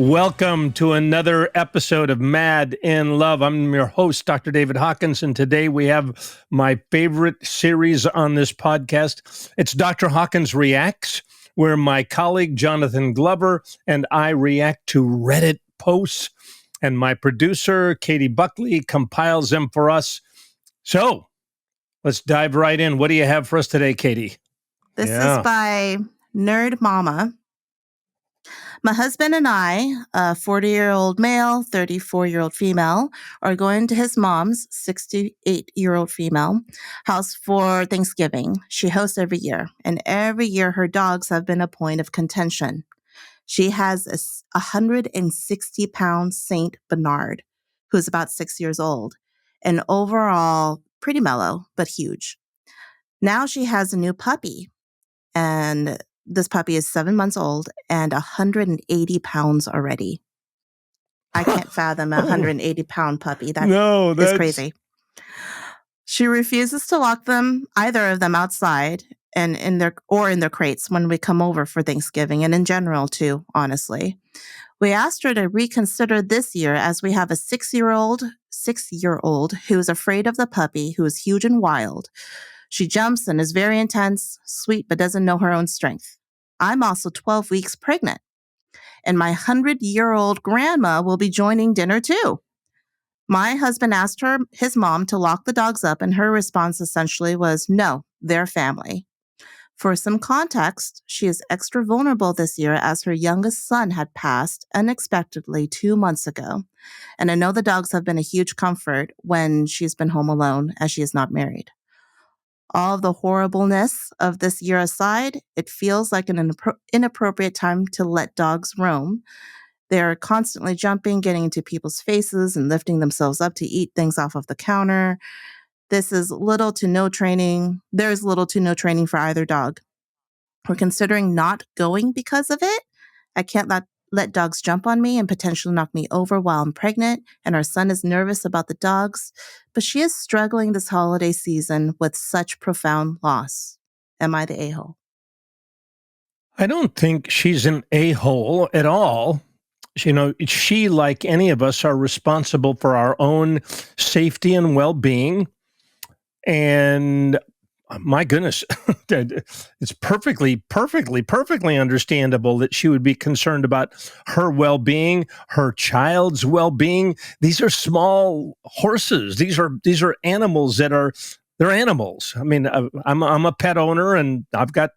Welcome to another episode of Mad in Love. I'm your host, Dr. David Hawkins, and today we have my favorite series on this podcast. It's Dr. Hawkins Reacts, where my colleague Jonathan Glover and I react to Reddit posts, and my producer, Katie Buckley, compiles them for us. So let's dive right in. What do you have for us today, Katie? This is by Nerd Mama. My husband and I, a 40-year-old male, 34-year-old female, are going to his mom's 68-year-old female house for Thanksgiving. She hosts every year, and every year her dogs have been a point of contention. She has a 160-pound Saint Bernard, who's about 6 years old, and overall pretty mellow, but huge. Now she has a new puppy, and this puppy is 7 months old and 180 pounds already. I can't fathom a 180-pound puppy. That's crazy. She refuses to lock them, either of them, outside and in their crates when we come over for Thanksgiving, and in general too, honestly. We asked her to reconsider this year, as we have a 6-year-old who's afraid of the puppy, who is huge and wild. She jumps and is very intense, sweet, but doesn't know her own strength. I'm also 12 weeks pregnant, and my 100-year-old grandma will be joining dinner too. My husband asked his mom to lock the dogs up, and her response essentially was, no, they're family. For some context, she is extra vulnerable this year as her youngest son had passed unexpectedly 2 months ago. And I know the dogs have been a huge comfort when she's been home alone, as she is not married. All of the horribleness of this year aside, it feels like an inappropriate time to let dogs roam. They're constantly jumping, getting into people's faces, and lifting themselves up to eat things off of the counter. There's little to no training for either dog. We're considering not going because of it. I can't let dogs jump on me and potentially knock me over while I'm pregnant, and our son is nervous about the dogs, but she is struggling this holiday season with such profound loss. Am I the a-hole? I don't think she's an a-hole at all. You know, she, like any of us, are responsible for our own safety and well-being. And my goodness, it's perfectly understandable that she would be concerned about her well-being, her child's well-being. These are small horses. These are animals they're animals. I mean, I'm a pet owner, and I've got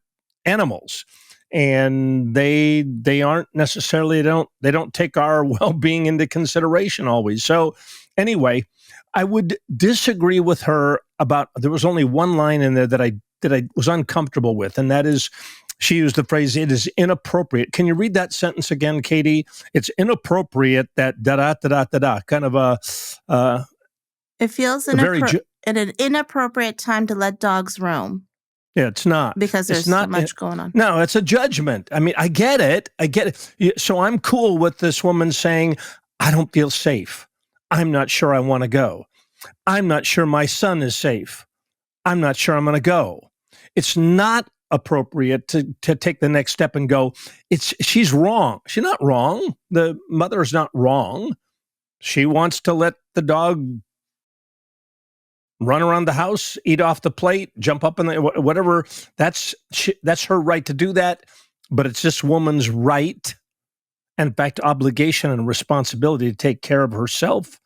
animals, and they aren't necessarily, they don't take our well-being into consideration always. So anyway, I would disagree with her about, there was only one line in there that I was uncomfortable with, and that is, she used the phrase, it is inappropriate. Can you read that sentence again, Katie? It's inappropriate that da-da-da-da-da-da, kind of a... it feels at an inappropriate time to let dogs roam. Yeah, it's not. Because there's so much going on. No, it's a judgment. I mean, I get it. So I'm cool with this woman saying, I don't feel safe. I'm not sure I want to go. I'm not sure my son is safe. I'm not sure I'm going to go. It's not appropriate to take the next step and go, she's wrong. She's not wrong. The mother is not wrong. She wants to let the dog run around the house, eat off the plate, jump up in the whatever. That's her right to do that. But it's this woman's right, and in fact, obligation and responsibility to take care of herself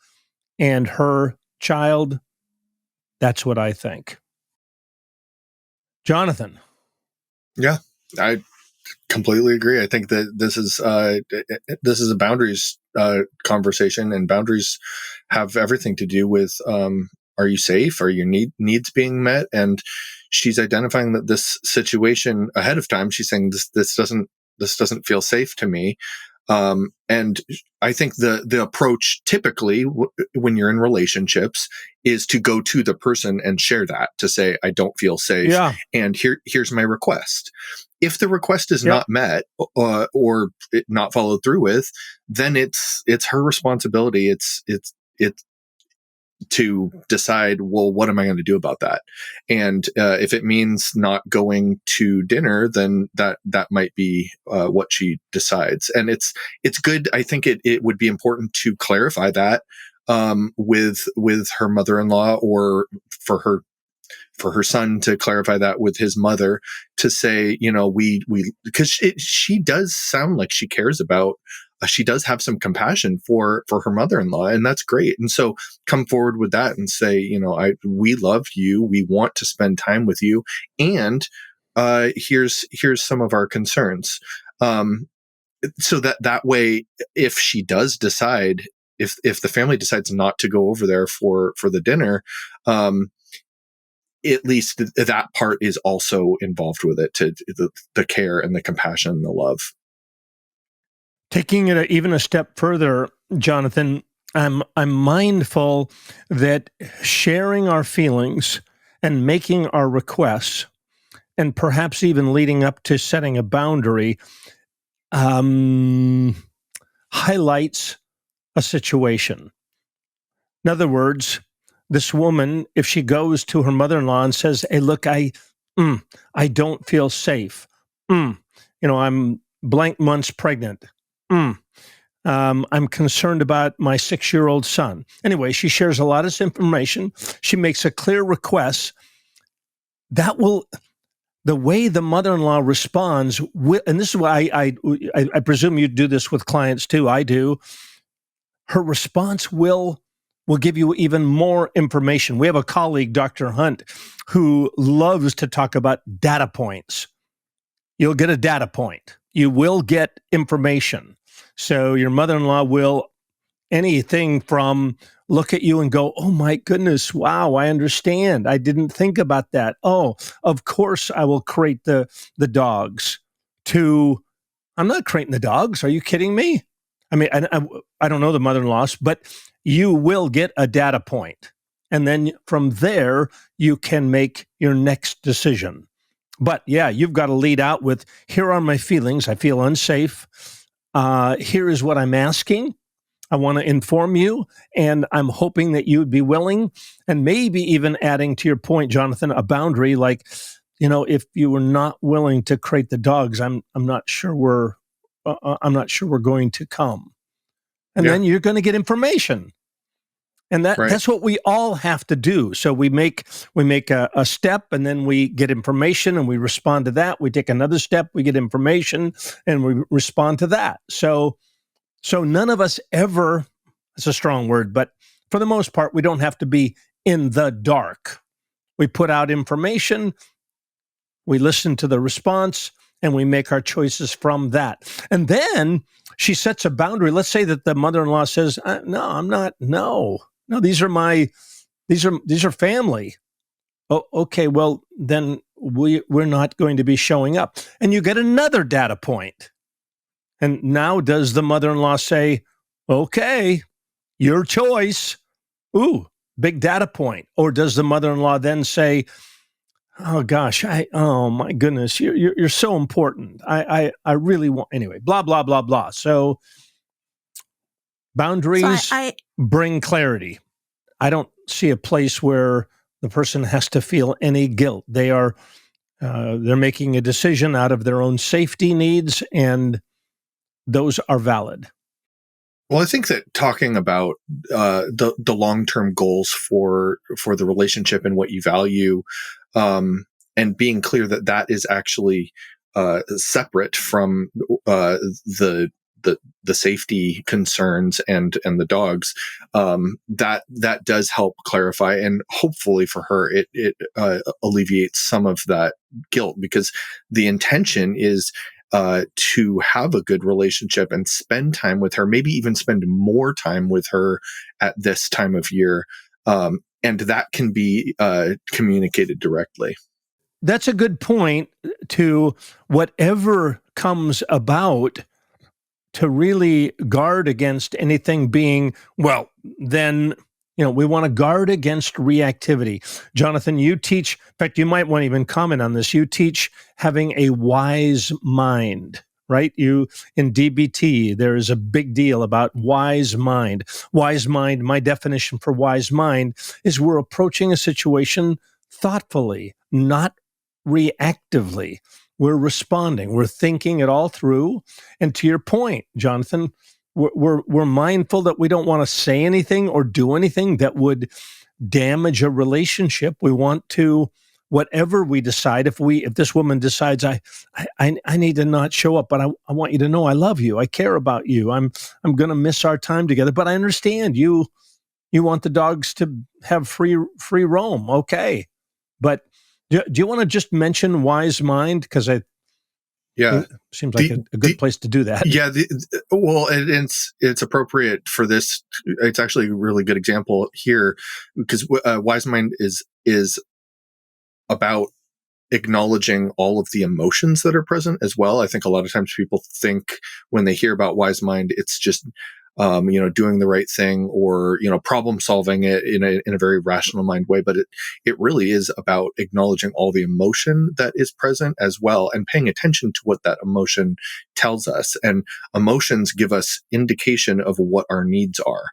and her child. That's what I think. Jonathan. Yeah, I completely agree. I think that this is a boundaries conversation, and boundaries have everything to do with, are you safe? Are your needs being met? And she's identifying that this situation ahead of time. She's saying this doesn't feel safe to me. And I think the approach typically when you're in relationships is to go to the person and share that, to say, I don't feel safe. Yeah. And here's my request. If the request is not met or not followed through with, then it's her responsibility. It's to decide, well, what am I going to do about that? And if it means not going to dinner, then that might be what she decides. And it's good. I think it would be important to clarify that with her mother-in-law, or for her son to clarify that with his mother, to say, we because she does sound like she cares about. She does have some compassion for her mother-in-law, and that's great. And so come forward with that and say, we love you. We want to spend time with you. And here's some of our concerns. So that way, if she does decide, if the family decides not to go over there for the dinner, at least that part is also involved with it, to the care and the compassion and the love. Taking it even a step further, Jonathan, I'm mindful that sharing our feelings and making our requests, and perhaps even leading up to setting a boundary, highlights a situation. In other words, this woman, if she goes to her mother-in-law and says, "Hey, look, I don't feel safe. I'm blank months pregnant. I'm concerned about my 6-year-old son." Anyway, she shares a lot of information. She makes a clear request. The way the mother-in-law responds, and this is why I presume you do this with clients too. I do. Her response will give you even more information. We have a colleague, Dr. Hunt, who loves to talk about data points. You'll get a data point. You will get information. So your mother-in-law will anything from look at you and go, "Oh my goodness, wow, I understand. I didn't think about that. Oh, of course I will crate the dogs," to, "I'm not crating the dogs. Are you kidding me?" I mean, I don't know the mother-in-laws, but you will get a data point. And then from there, you can make your next decision. But yeah, you've got to lead out with, "Here are my feelings. I feel unsafe. Here is what I'm asking. I want to inform you, and I'm hoping that you would be willing," and maybe even adding to your point, Jonathan, a boundary like, "If you were not willing to crate the dogs, I'm not sure we're going to come." And then you're going to get information. And that's what we all have to do. So we make a step, and then we get information, and we respond to that. We take another step, we get information, and we respond to that. So none of us ever, it's a strong word, but for the most part, we don't have to be in the dark. We put out information, we listen to the response, and we make our choices from that. And then she sets a boundary. Let's say that the mother-in-law says, "No, I'm not. No, these are family." Oh, okay. Well, then we're not going to be showing up. And you get another data point. And now does the mother-in-law say, "Okay, your choice"? Ooh, big data point. Or does the mother-in-law then say, "Oh gosh, oh my goodness, you're so important. I really want," anyway, blah, blah, blah, blah. So boundaries bring clarity. I don't see a place where the person has to feel any guilt. They're making a decision out of their own safety needs, and those are valid. Well, I think that talking about the long-term goals for the relationship and what you value, and being clear that is actually separate from the safety concerns and the dogs, that does help clarify, and hopefully for her it alleviates some of that guilt, because the intention is to have a good relationship and spend time with her, maybe even spend more time with her at this time of year. And that can be communicated directly. That's a good point, to whatever comes about, to really guard against anything being, well, then, we want to guard against reactivity. Jonathan, you teach, in fact, you might want to even comment on this. You teach having a wise mind. right? You in DBT, there is a big deal about wise mind. Wise mind, my definition for wise mind is we're approaching a situation thoughtfully, not reactively. We're responding. We're thinking it all through. And to your point, Jonathan, we're mindful that we don't want to say anything or do anything that would damage a relationship. We want to, whatever we decide, if this woman decides I need to not show up, but I want you to know I love you, I care about you, I'm going to miss our time together, but I understand you want the dogs to have free roam. Okay, but do you want to just mention wise mind, because it seems like a good place to do that. Yeah, well, it's appropriate for this. It's actually a really good example here, because wise mind is about acknowledging all of the emotions that are present as well. I think a lot of times people think when they hear about wise mind, it's just doing the right thing, or problem solving it in a very rational mind way. But it really is about acknowledging all the emotion that is present as well, and paying attention to what that emotion tells us. And emotions give us indication of what our needs are.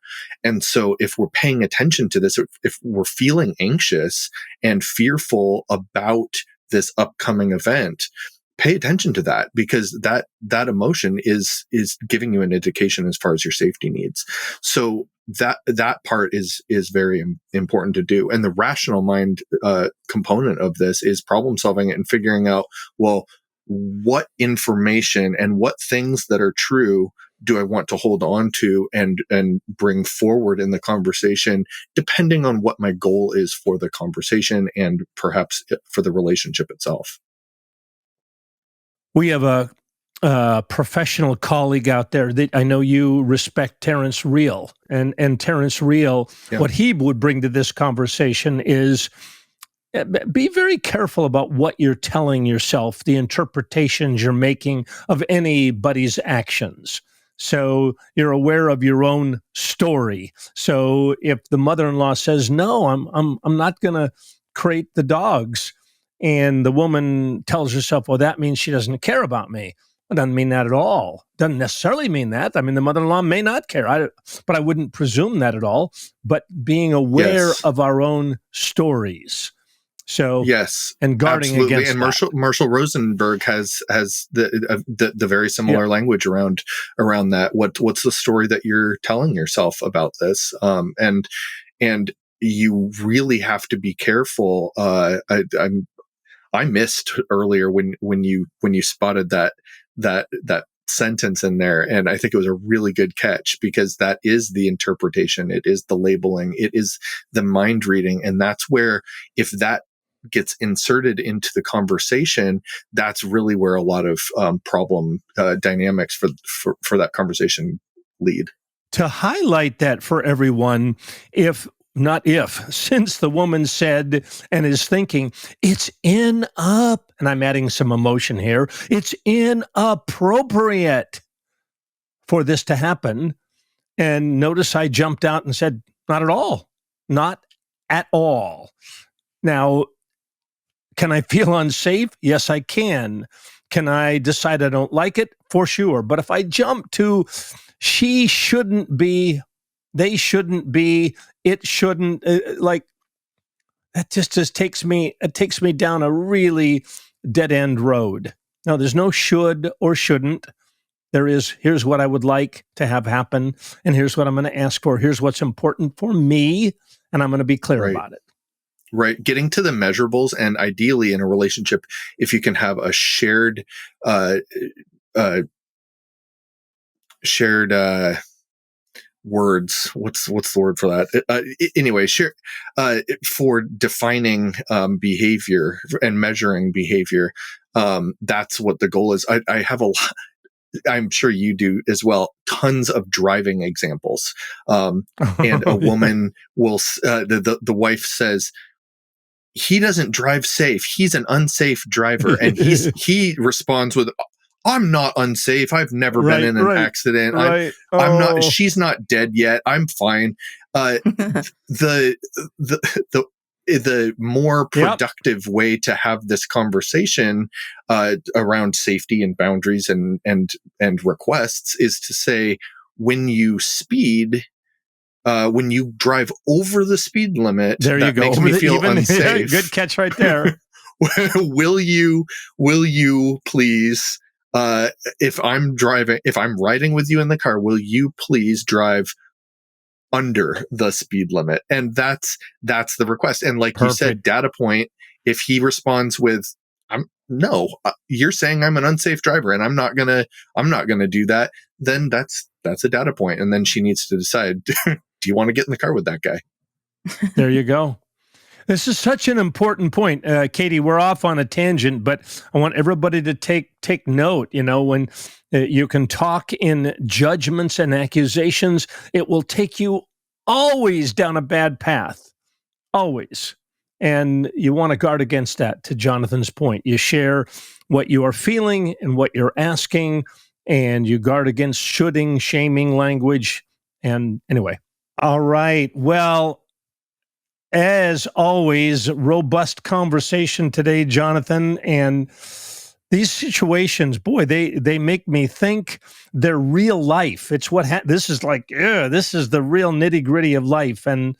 And so if we're paying attention to this, if we're feeling anxious and fearful about this upcoming event, pay attention to that, because that emotion is giving you an indication as far as your safety needs. So that part is very important to do. And the rational mind component of this is problem solving it and figuring out, well, what information and what things that are true do I want to hold on to and bring forward in the conversation, depending on what my goal is for the conversation and perhaps for the relationship itself. We have a professional colleague out there that I know you respect, Terrence Real. And Terrence Real, what he would bring to this conversation is be very careful about what you're telling yourself, the interpretations you're making of anybody's actions. So you're aware of your own story. So if the mother-in-law says, no, I'm not going to crate the dogs, and the woman tells herself, well, that means she doesn't care about me. It doesn't mean that at all. Doesn't necessarily mean that. I mean, the mother-in-law may not care, but I wouldn't presume that at all. But being aware of our own stories. So yes, and guarding absolutely. against And that. Marshall Rosenberg has the very similar language around that. What's the story that you're telling yourself about this? And you really have to be careful. I missed earlier when you spotted that sentence in there, and I think it was a really good catch, because that is the interpretation, it is the labeling, it is the mind reading, and that's where, if that gets inserted into the conversation, that's really where a lot of problem dynamics for that conversation lead. To highlight that for everyone, since the woman said and is thinking, it's and I'm adding some emotion here, it's inappropriate for this to happen. And notice I jumped out and said, not at all. Not at all. Now, can I feel unsafe? Yes, I can. Can I decide I don't like it? For sure. But if I jump to she shouldn't be, they shouldn't be, it shouldn't, that just takes me down a really dead end road. Now, there's no should or shouldn't. There is, here's what I would like to have happen, and here's what I'm going to ask for. Here's what's important for me, and I'm going to be clear about it. Right. Getting to the measurables, and ideally in a relationship, if you can have a shared words. What's the word for that? Anyway, share for defining behavior and measuring behavior. That's what the goal is. I have a lot. I'm sure you do as well. Tons of driving examples. And a woman will, the wife says, he doesn't drive safe. He's an unsafe driver. And he responds with, I'm not unsafe. I've never been in an accident. I'm not, she's not dead yet. I'm fine. The the more productive way to have this conversation around safety and boundaries and requests is to say, when you speed, when you drive over the speed limit, there you that go. makes me feel unsafe. Good catch right there. Will you please, if I'm riding with you in the car, will you please drive under the speed limit? And that's the request. And like you said, data point, if he responds with, you're saying I'm an unsafe driver and I'm not gonna do that, then that's a data point. And then she needs to decide, do you want to get in the car with that guy? There you go. This is such an important point. Katie, we're off on a tangent, but I want everybody to take note. When you can talk in judgments and accusations, it will take you always down a bad path. Always. And you want to guard against that, to Jonathan's point. You share what you are feeling and what you're asking, and you guard against shoulding, shaming language. And anyway. All right. Well, as always, robust conversation today, Jonathan. And these situations, boy, they make me think. They're real life. It's this is like, this is the real nitty gritty of life. And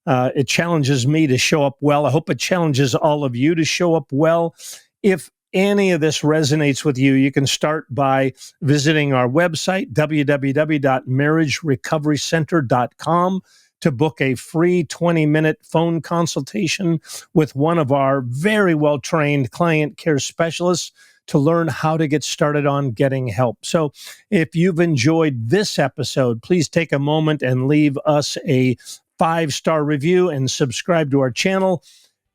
it challenges me to show up well. I hope it challenges all of you to show up well. If any of this resonates with you, you can start by visiting our website, www.marriagerecoverycenter.com, to book a free 20-minute phone consultation with one of our very well-trained client care specialists to learn how to get started on getting help. So if you've enjoyed this episode, please take a moment and leave us a 5-star review and subscribe to our channel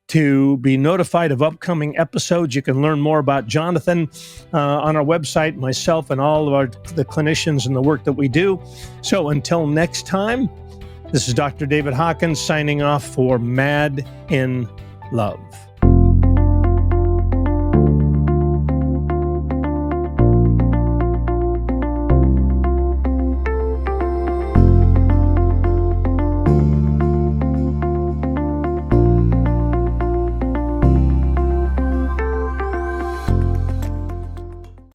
to be notified of upcoming episodes. You can learn more about Jonathan on our website, myself, and all of the clinicians and the work that we do. So until next time, this is Dr. David Hawkins signing off for Mad in Love.